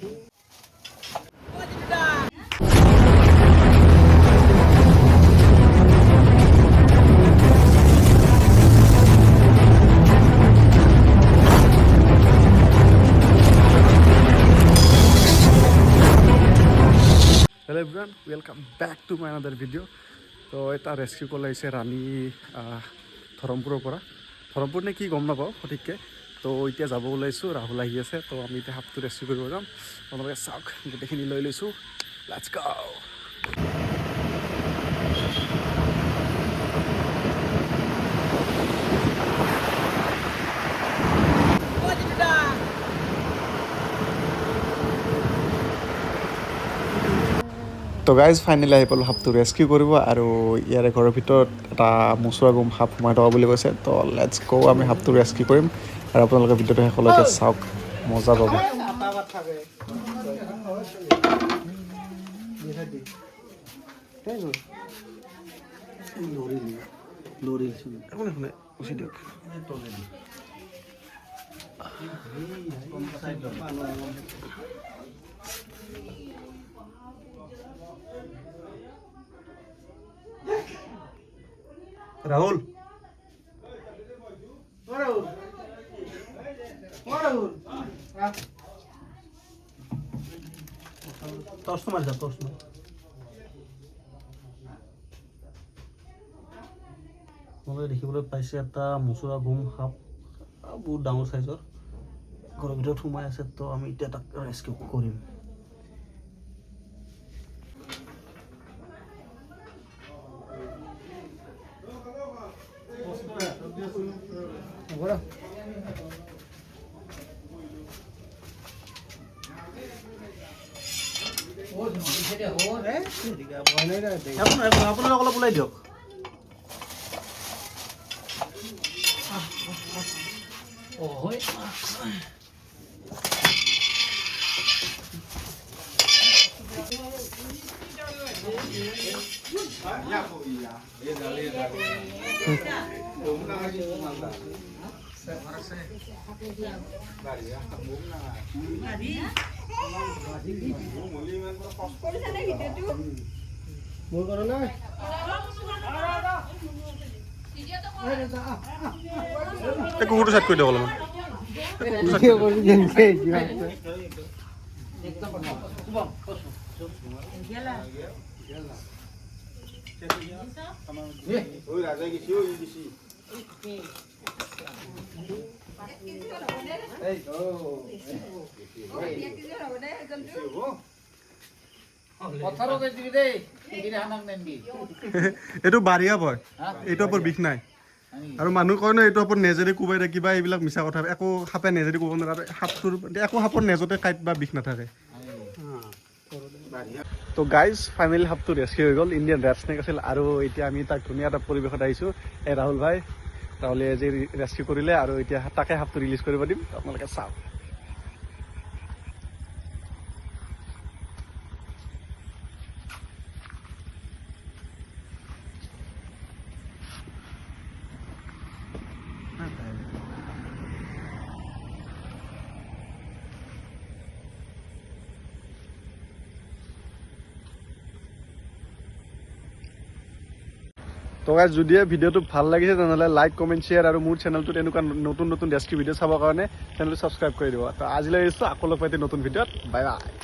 Hello everyone, welcome back to my another video. তো এটা rescue কল আহিছে ৰাণী ধৰমপুৰৰ পৰা। ধৰমপুৰ নে কি গম নাপাওঁ সঠিককৈ। তো এতিয়া যাব ওলাইছোঁ, ৰাহুল আহি আছে। তো আমি এতিয়া সাপটো ৰেস্কিউ কৰিব যাম। আপোনালোকে চাওক, গোটেইখিনি লৈ লৈছোঁ। লেটছ গো। তো গাইজ ফাইনেলি আহি পালোঁ সাপটো ৰেস্কিউ কৰিব, আৰু ইয়াৰে ঘৰৰ ভিতৰত এটা মোচোৰা গুম সাপ সোমাই থকা বুলি কৈছে। তো লেটছ গ' আমি সাপটো ৰেস্কিউ কৰিম, আৰু আপোনালোকে ভিডিঅ'টো শেষলৈকে চাওক, মজা পাব। ৰাহুল টৰ্চ মাৰ যা, টৰ্চ মাৰ। মই দেখিবলৈ পাইছে এটা মোচোৰা গুম সাপ, বহুত ডাঙৰ সাইজৰ, ঘৰৰ ভিতৰত সোমাই আছে। তো আমি এতিয়া তাক ৰেস্কিউ কৰিম। আপোনালোক অলপ ওলাই দিয়ক। মোৰ কৰা নাই কুকুৰটো চাইড কৰি দিয়ক অলপমান। এইটো বাৰিয়া ভয়, এইটো ওপৰত বিষ নাই। আৰু মানুহ কয় ন এইটো ওপৰত নেজেৰে কোবাই থাকিবা, এইবিলাক মিছা কথা। একো সাপে নেজেৰে কোবাব নোৱাৰে। সাপটোৰ একো সাপৰ নেজতে কাঁইট বা বিষ নাথাকে। তো গাইজ ফাইনেলি সাপটো ৰেস্কিউ হৈ গ'ল। ইণ্ডিয়ান ৰেড স্নেক আছিল, আৰু এতিয়া আমি তাক ধুনীয়া এটা পৰিৱেশত আহিছোঁ। এই ৰাহুল ভাই, ৰাহুলে আজি ৰেস্কিউ কৰিলে, আৰু এতিয়া তাকে সাপটো ৰিলিজ কৰিব দিম। আপোনালোকে চাওক। তো গাইজ যদি ভিডিঅ'টো ভাল লাগিছে তেনেহ'লে লাইক, কমেণ্ট, শ্বেয়াৰ, আৰু মোৰ চেনেলটোত এনেকুৱা নতুন নতুন ৰেস্কিউ ভিডিঅ' চাবৰ কাৰণে চেনেলটো ছাবস্ক্ৰাইব কৰি দিব। তো আজিলৈ আহিছোঁ, আকৌ লগ পাই নতুন ভিডিঅ'ত। Bye bye.